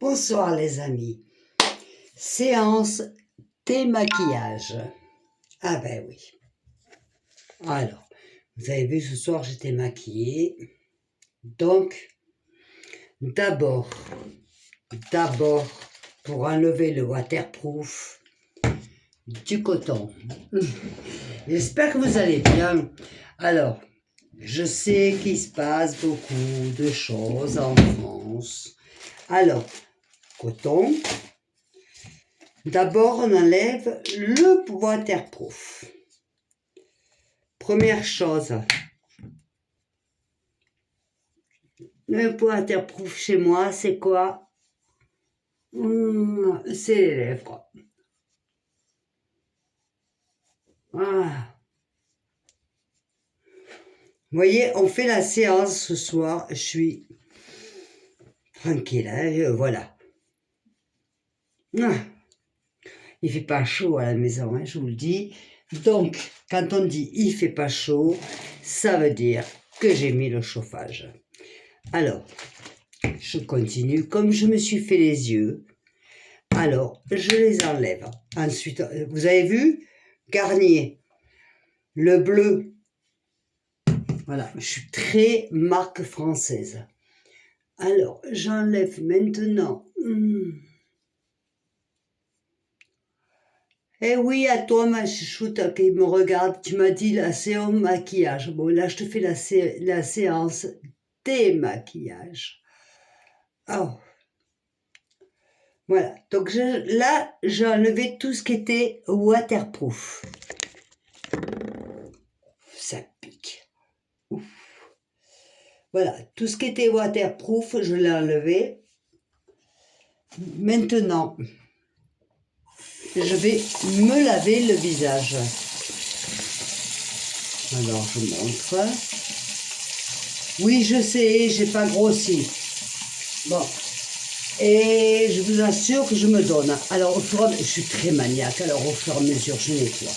Bonsoir les amis. Séance démaquillage. Ah ben oui. Alors, vous avez vu ce soir j'étais maquillée. Donc, d'abord, pour enlever le waterproof, du coton. J'espère que vous allez bien. Alors, je sais qu'il se passe beaucoup de choses en France. Alors, coton. D'abord, on enlève le waterproof. Première chose, le waterproof chez moi, c'est quoi? C'est les lèvres. Ah. Vous voyez, on fait la séance ce soir. Je suis tranquille, hein, voilà. Ah. Il fait pas chaud à la maison, hein, je vous le dis. Donc, quand on dit il fait pas chaud, ça veut dire que j'ai mis le chauffage. Alors, je continue. Comme je me suis fait les yeux, alors je les enlève. Ensuite, vous avez vu? Garnier. Le bleu. Voilà, je suis très marque française. Alors, j'enlève maintenant. Eh oui, à toi, ma chouchoute qui me regarde, tu m'as dit la séance maquillage. Bon, là, je te fais la séance démaquillage. Oh. Voilà, donc là, j'ai enlevé tout ce qui était waterproof. Ça pique. Ouf. Voilà, tout ce qui était waterproof, je l'ai enlevé. Maintenant, je vais me laver le visage. Alors, je montre. Oui, je sais, j'ai pas grossi. Bon. Et je vous assure que je me donne. Alors, au fur et à mesure, je suis très maniaque, alors au fur et à mesure, je nettoie.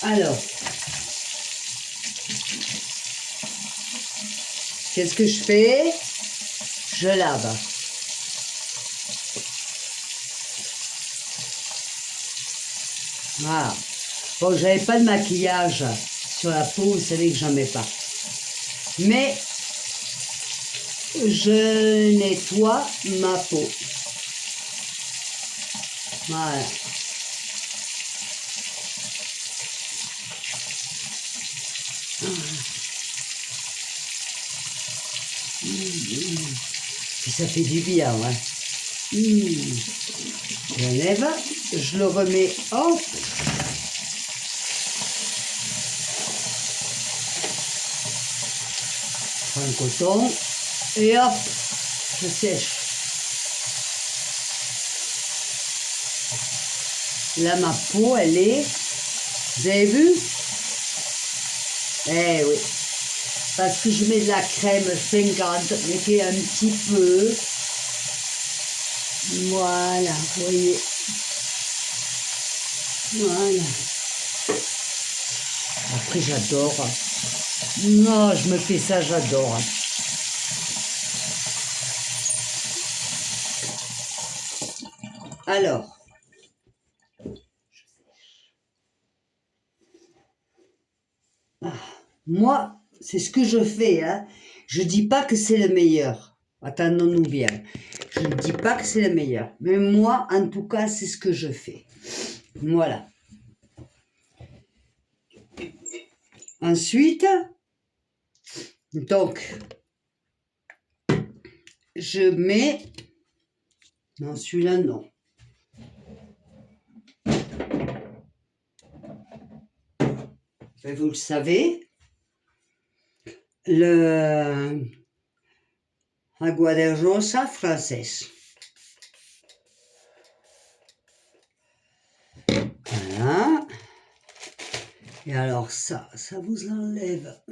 Alors, qu'est-ce que je fais? Je lave. Voilà. Bon, j'avais pas de maquillage sur la peau, vous savez que j'en mets pas. Mais je nettoie ma peau. Voilà. Puis ça fait du bien, ouais. J'enlève, je le remets, hop. Je prends le coton et hop, je sèche. Là, ma peau, elle est... Vous avez vu? Eh oui. Parce que je mets de la crème 50, mettez un petit peu. Voilà, vous voyez. Voilà. Après, j'adore. Non, je me fais ça, j'adore. Alors. Moi, c'est ce que je fais. Hein. Je ne dis pas que c'est le meilleur. Attendons-nous bien. Je ne dis pas que c'est le meilleur. Mais moi, en tout cas, c'est ce que je fais. Voilà. Ensuite, donc, je mets... Non, celui-là, non. Vous le savez, le agua de rosa francés. Voilà. Et alors ça vous enlève.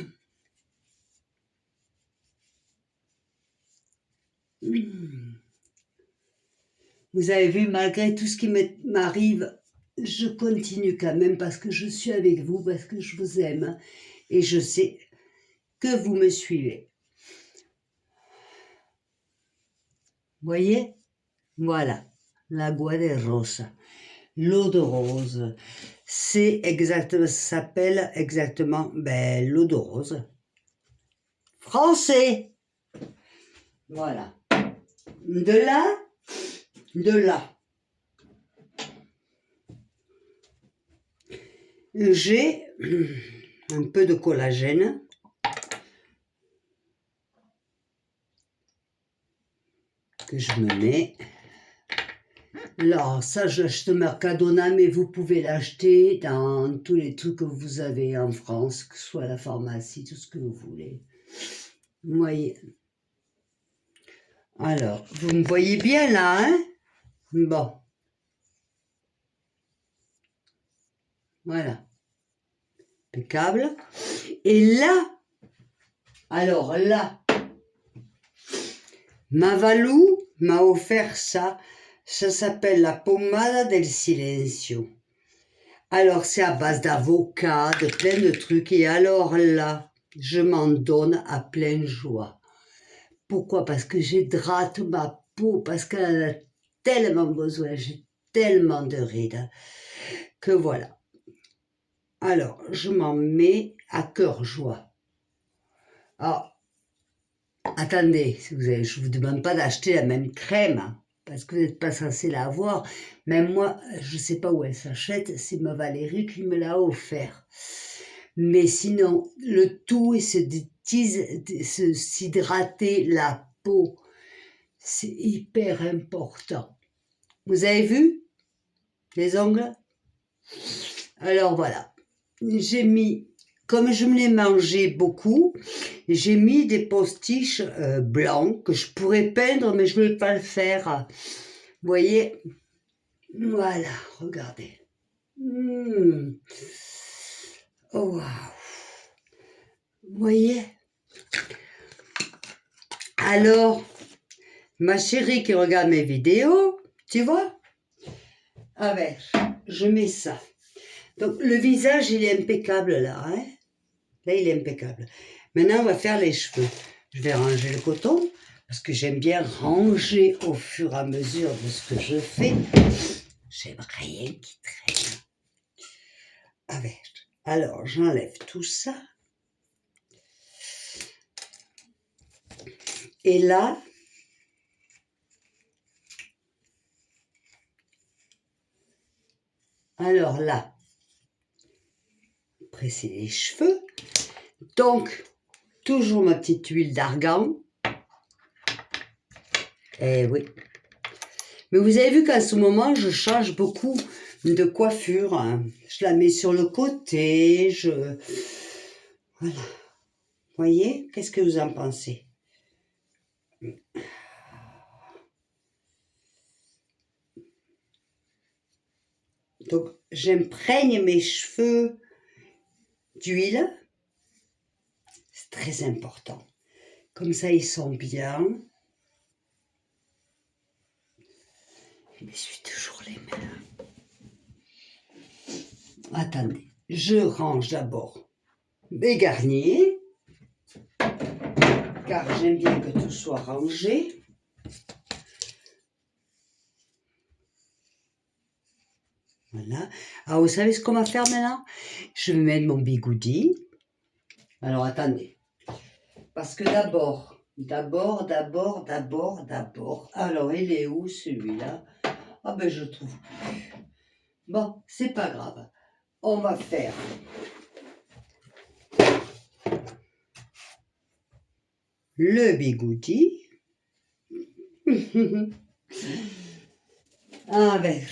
Vous avez vu, malgré tout ce qui m'arrive, je continue quand même parce que je suis avec vous, parce que je vous aime et je sais que vous me suivez. Vous voyez? Voilà, l'agua de rosa. L'eau de rose. C'est exactement, ça s'appelle exactement, ben, l'eau de rose. Français. Voilà. De là, j'ai un peu de collagène. Que je me mets. Alors, ça, je l'achète au Mercadona, mais vous pouvez l'acheter dans tous les trucs que vous avez en France, que ce soit la pharmacie, tout ce que vous voulez. Vous voyez. Alors, vous me voyez bien là, hein? Bon. Voilà. Impeccable. Et là, alors là, Mavalou m'a offert ça. Ça s'appelle la pommada del silencio. Alors, c'est à base d'avocat, de plein de trucs. Et alors là, je m'en donne à pleine joie. Pourquoi? Parce que j'hydrate ma peau, parce qu'elle en a tellement besoin, j'ai tellement de rides, que voilà. Alors, je m'en mets à cœur joie. Alors, attendez, je ne vous demande pas d'acheter la même crème, hein, parce que vous n'êtes pas censé la avoir. Même moi, je ne sais pas où elle s'achète, c'est ma Valérie qui me l'a offert. Mais sinon, le tout est s'hydrater la peau. C'est hyper important. Vous avez vu les ongles? Alors voilà, j'ai mis, comme je me l'ai mangé beaucoup, j'ai mis des postiches blancs que je pourrais peindre, mais je ne vais pas le faire. Vous voyez? Voilà, regardez. Oh, waouh. Vous voyez? Alors, ma chérie qui regarde mes vidéos, tu vois? Ah ben, je mets ça. Donc, le visage, il est impeccable là. Hein? Là, il est impeccable. Maintenant, on va faire les cheveux. Je vais ranger le coton, parce que j'aime bien ranger au fur et à mesure de ce que je fais. J'aime rien qui traîne. Ah ben, alors, j'enlève tout ça. Et là, alors là, presser les cheveux. Donc, toujours ma petite huile d'argan. Eh oui. Mais vous avez vu qu'à ce moment, je change beaucoup de coiffure. Hein. Je la mets sur le côté. Voilà. Vous voyez? Qu'est-ce que vous en pensez? Donc, j'imprègne mes cheveux d'huile. C'est très important. Comme ça, ils sont bien. Je m'essuie toujours les mains. Attendez, je range d'abord mes garniers, car j'aime bien que tout soit rangé. Voilà. Alors, vous savez ce qu'on va faire maintenant? Je vais mettre mon bigoudi. Alors, attendez. Parce que d'abord. Alors, il est où celui-là? Ah ben, je trouve plus. Bon, c'est pas grave. On va faire le bigoudi. Ah ben,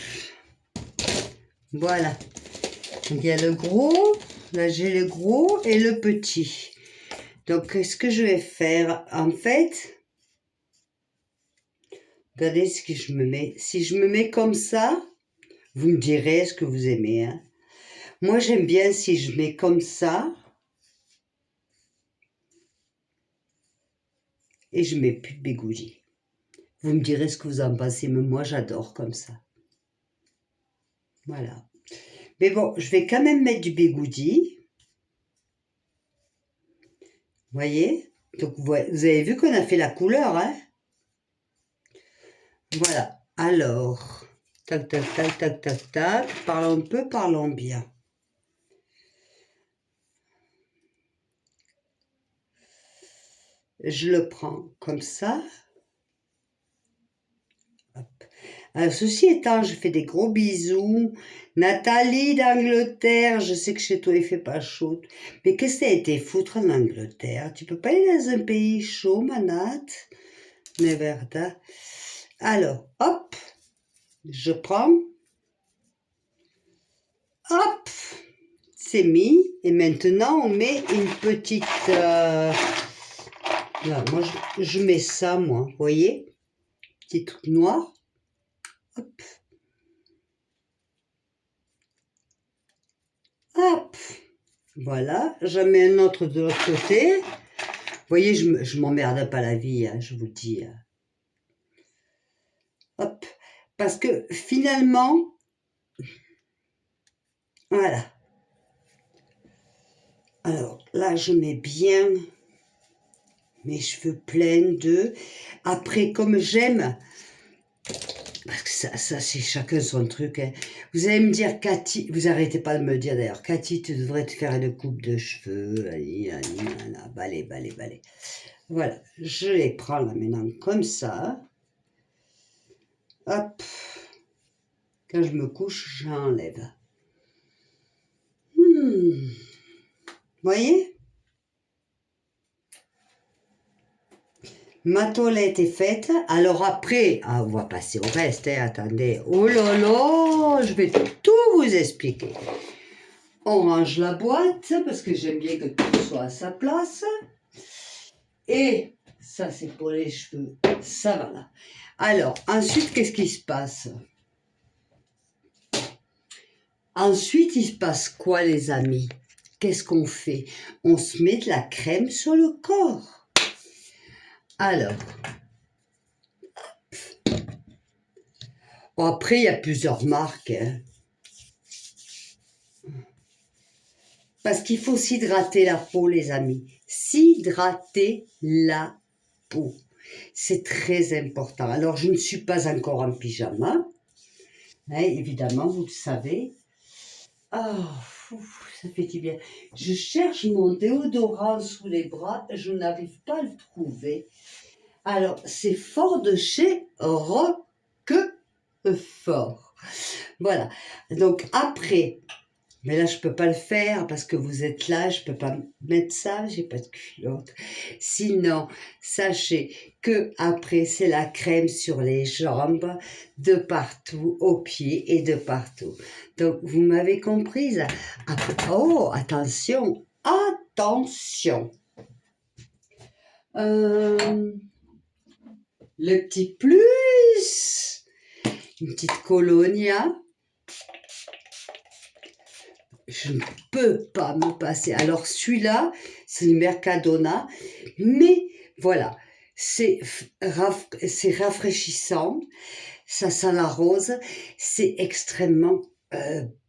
voilà. Donc, il y a le gros. Là, j'ai le gros et le petit. Donc, qu'est-ce que je vais faire? En fait, regardez ce que je me mets. Si je me mets comme ça, vous me direz ce que vous aimez. Hein. Moi, j'aime bien si je mets comme ça. Et je mets plus de bigoudi. Vous me direz ce que vous en pensez, mais moi, j'adore comme ça. Voilà. Mais bon, je vais quand même mettre du bigoudi. Vous voyez? Donc, vous avez vu qu'on a fait la couleur, hein? Voilà. Alors, tac, tac, tac, tac, tac, tac, parlons peu, parlons bien. Je le prends comme ça. Hop. Alors, ceci étant, je fais des gros bisous. Nathalie d'Angleterre, je sais que chez toi il fait pas chaud. Mais qu'est-ce que t'as été foutre en Angleterre? Tu peux pas aller dans un pays chaud, manette? Neverda. Alors, hop, je prends. Hop, c'est mis. Et maintenant, on met une petite... Là, moi, je mets ça, moi. Vous voyez? Petit truc noir. Hop. Hop. Voilà. J'en mets un autre de l'autre côté. Vous voyez, je m'emmerde pas la vie, hein, je vous le dis. Hop. Parce que finalement, voilà. Alors là, je mets bien mes cheveux pleins d'œufs. Après, comme j'aime, parce que ça c'est chacun son truc. Hein. Vous allez me dire, Cathy, vous arrêtez pas de me le dire d'ailleurs, Cathy, tu devrais te faire une coupe de cheveux. Balai, balai, balai. Voilà, je les prends là maintenant comme ça. Hop. Quand je me couche, j'enlève. Vous voyez? Ma toilette est faite. Alors après, on va passer au reste. Hein, attendez. Oh là là, je vais tout vous expliquer. On range la boîte parce que j'aime bien que tout soit à sa place. Et ça, c'est pour les cheveux. Ça va là. Alors, ensuite, qu'est-ce qui se passe? Ensuite, il se passe quoi, les amis? Qu'est-ce qu'on fait? On se met de la crème sur le corps. Alors, bon, après, il y a plusieurs marques. Hein. Parce qu'il faut s'hydrater la peau, les amis. S'hydrater la peau. C'est très important. Alors, je ne suis pas encore en pyjama. Hein, évidemment, vous le savez. Ah, ça fait du bien. Je cherche mon déodorant sous les bras. Je n'arrive pas à le trouver. Alors, c'est fort de chez Roquefort. Voilà. Donc, après... Mais là, je peux pas le faire parce que vous êtes là, je peux pas mettre ça, j'ai pas de culotte. Sinon, sachez que après, c'est la crème sur les jambes, de partout, aux pieds et de partout. Donc, vous m'avez comprise. Après, oh, attention, attention. Le petit plus, une petite colonia. Je ne peux pas me passer. Alors celui-là, c'est le Mercadona, mais voilà, c'est rafraîchissant, ça sent la rose, c'est extrêmement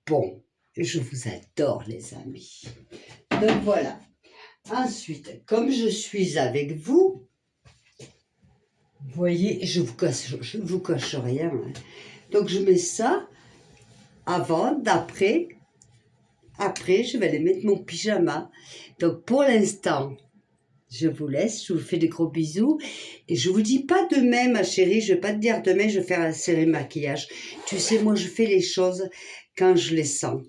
bon. Je vous adore les amis. Donc voilà. Ensuite, comme je suis avec vous, vous voyez, je ne vous cache rien. Hein. Donc je mets ça avant, d'après. Après, je vais aller mettre mon pyjama. Donc, pour l'instant, je vous laisse. Je vous fais des gros bisous. Et je vous dis pas demain, ma chérie. Je vais pas te dire demain, je vais faire un série maquillage. Tu sais, moi, je fais les choses quand je les sens.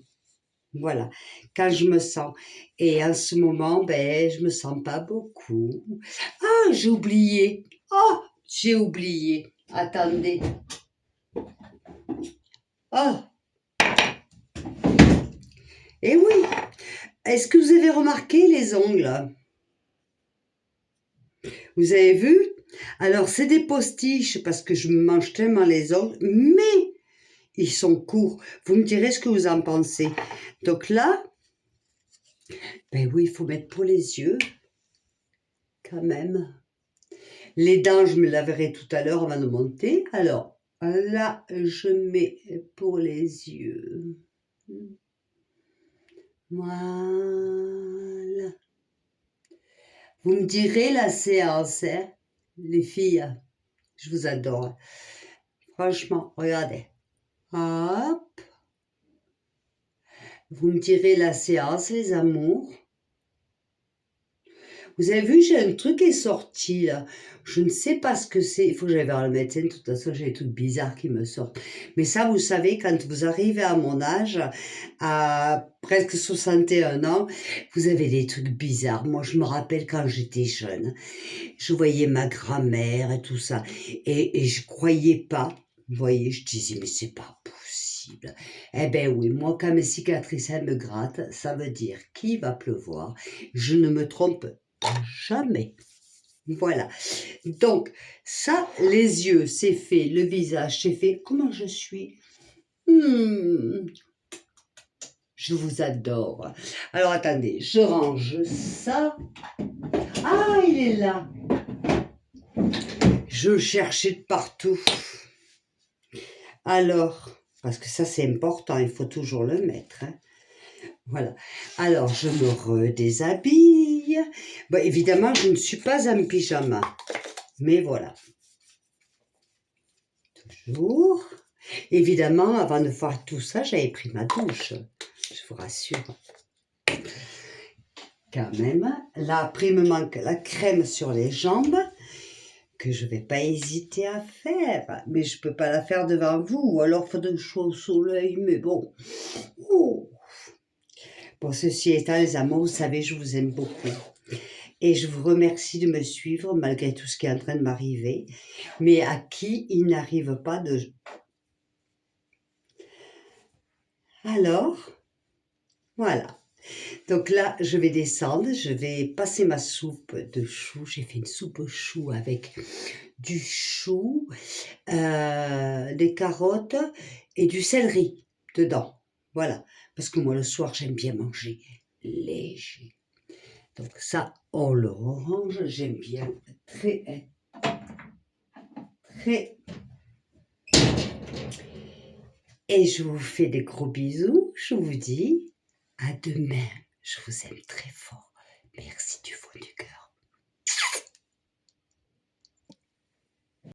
Voilà. Quand je me sens. Et en ce moment, ben, je me sens pas beaucoup. Ah, j'ai oublié. Oh, j'ai oublié. Attendez. Oh. Eh oui. Est-ce que vous avez remarqué les ongles? Vous avez vu? Alors, c'est des postiches parce que je me mange tellement les ongles, mais ils sont courts. Vous me direz ce que vous en pensez. Donc là, ben oui, il faut mettre pour les yeux, quand même. Les dents, je me laverai tout à l'heure avant de monter. Alors, là, je mets pour les yeux. Voilà. Vous me direz la séance, hein, les filles. Je vous adore. Franchement, regardez. Hop. Vous me direz la séance, les amours. Vous avez vu, j'ai un truc qui est sorti là. Je ne sais pas ce que c'est. Il faut que j'aille vers le médecin. De toute façon, j'ai des trucs bizarres qui me sortent. Mais ça, vous savez, quand vous arrivez à mon âge, à presque 61 ans, vous avez des trucs bizarres. Moi, je me rappelle quand j'étais jeune, je voyais ma grand-mère et tout ça. Et je croyais pas. Vous voyez, je disais, mais c'est pas possible. Eh ben oui, moi, quand mes cicatrices, elles me grattent, ça veut dire qu'il va pleuvoir. Je ne me trompe jamais. Voilà. Donc, ça, les yeux, c'est fait. Le visage, c'est fait. Comment je suis? Je vous adore. Alors, attendez, je range ça. Ah, il est là. Je le cherchais de partout. Alors, parce que ça, c'est important, il faut toujours le mettre. Hein. Voilà. Alors, je me redéshabille. Bon, évidemment, je ne suis pas en pyjama. Mais voilà. Toujours. Évidemment, avant de faire tout ça, j'avais pris ma douche. Je vous rassure. Quand même. Là, après, il me manque la crème sur les jambes que je ne vais pas hésiter à faire. Mais je ne peux pas la faire devant vous. Ou alors, il faut de chaud au soleil. Mais bon. Oh. Bon, ceci étant, les amours, vous savez, je vous aime beaucoup. Et je vous remercie de me suivre malgré tout ce qui est en train de m'arriver. Mais à qui il n'arrive pas de... Alors, voilà. Donc là, je vais descendre, je vais passer ma soupe de chou. J'ai fait une soupe au chou avec du chou, des carottes et du céleri dedans. Voilà, parce que moi, le soir, j'aime bien manger léger. Donc ça, on le range, j'aime bien très, très. Et je vous fais des gros bisous, je vous dis à demain. Je vous aime très fort. Merci du fond du cœur.